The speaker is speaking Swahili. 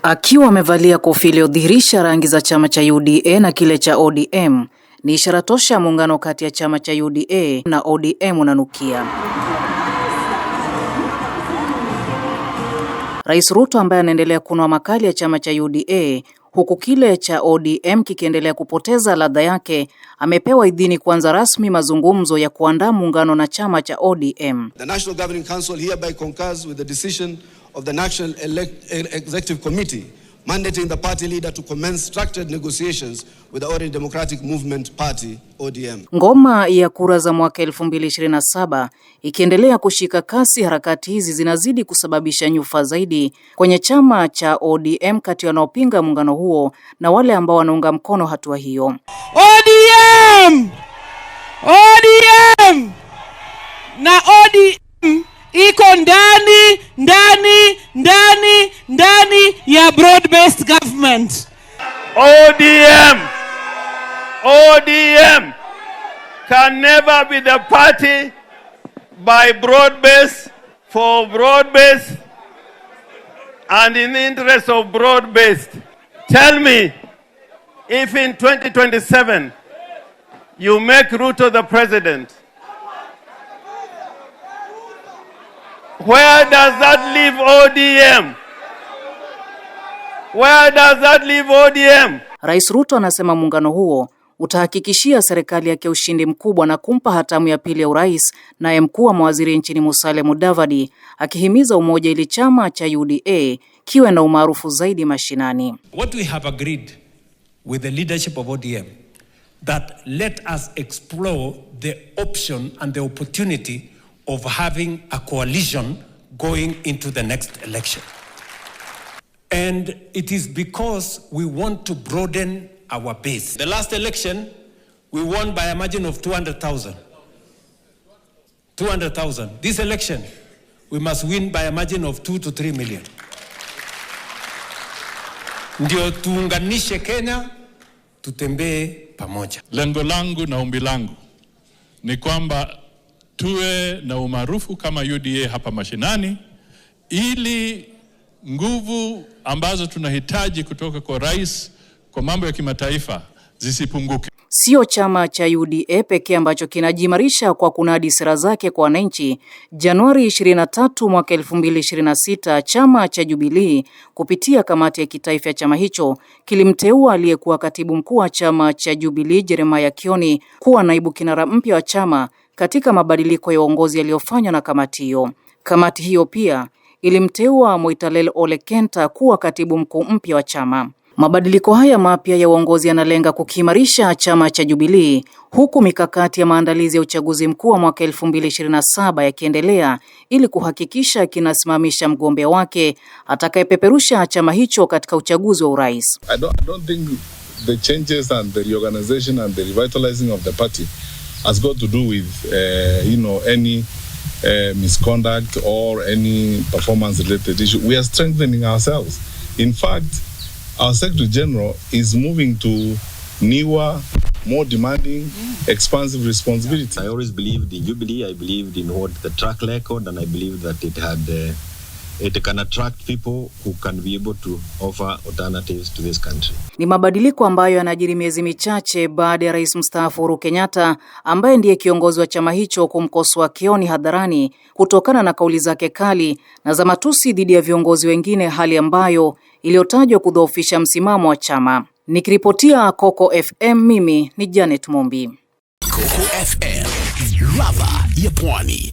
Akiwa amevalia kofia iliyodhihirisha rangi za chama cha UDA na kile cha ODM, ni ishara tosha muungano kati ya chama cha UDA na ODM unanukia. Rais Ruto ambaye anaendelea kunwa makali ya chama cha UDA huku kile cha ODM kikiendelea kupoteza ladha yake, amepewa idhini kuanza rasmi mazungumzo ya kuandaa muungano na chama cha ODM. The National Governing Council hereby concurs with the decision of the National Executive Committee mandating the party leader to commence structured negotiations with the Orange Democratic Movement Party, ODM. Ngoma ya kura za mwaka 2027 ikiendelea kushika kasi, harakati hizi zinazidi kusababisha nyufa zaidi kwenye chama cha ODM kati wanaopinga muungano huo na wale ambao wanaunga mkono hatua hiyo. ODM! ODM! Na ODM iko ndani ya broad-based government. ODM can never be the party by broad-based, for broad-based, and in the interest of broad-based. Tell me, if in 2027 you make Ruto the president, where does that leave ODM? Where does that leave ODM? Rais Ruto anasema muungano huo utahakikishia serikali yake ushindi mkubwa na kumpa hatamu ya pili ya urais, naye mkuu wa mawaziri nchini Musalia Mudavadi akihimiza umoja ili chama cha UDA kiwe na umaarufu zaidi mashinani. What we have agreed with the leadership of ODM, that let us explore the option and the opportunity of having a coalition going into the next election. And it is because we want to broaden our base. The last election, we won by a margin of 200,000. 200,000. This election, we must win by a margin of 2 to 3 million. Ndio tuunganishe Kenya, tutembee pamoja. Lengo langu na ombi langu ni kwamba tuwe na umaarufu kama UDA hapa mashinani, ili nguvu ambazo tunahitaji kutoka kwa rais kwa mambo ya kimataifa zisipunguke. Sio chama cha UDA pekee ambacho kinajimarisha kwa kunadi sera zake kwa wananchi. Januari 23 mwaka 2026, chama cha Jubilee kupitia kamati ya kitaifa ya chama hicho kilimteua aliyekuwa katibu mkuu wa chama cha Jubilee Jeremiah Kioni kuwa naibu kinara mpya wa chama katika mabadiliko ya uongozi yaliyofanywa na kamati hiyo. Kamati hiyo pia ilimteua Moitalel Ole Kenta kuwa katibu mkuu mpya wa chama. Mabadiliko haya mapya ya uongozi yanalenga kukiimarisha chama cha Jubilee, huku mikakati ya maandalizi ya uchaguzi mkuu wa mwaka 2027 yakiendelea ili kuhakikisha kinasimamisha mgombea wake atakayepeperusha chama hicho katika uchaguzi wa urais. I don't think the changes and the reorganization and the revitalizing of the party has got to do with any misconduct or any performance-related issue. We are strengthening ourselves. In fact, our Secretary General is moving to newer, more demanding, expansive responsibility. I always believed in Jubilee. I believed in what the track record, and I believed that it can attract people who can be able to offer alternatives to this country. Ni mabadiliko ambayo yanajiri miezi michache baada ya Rais mstaafu Uhuru Kenyatta ambaye ndiye kiongozi wa chama hicho kumkosoa Kioni hadharani kutokana na kauli zake kali na za matusi dhidi ya viongozi wengine, hali ambayo iliyotajwa kudhoofisha msimamo wa chama. Nikiripotia Coco FM, mimi ni Janet Mumbi. Coco FM, ladha ya Pwani.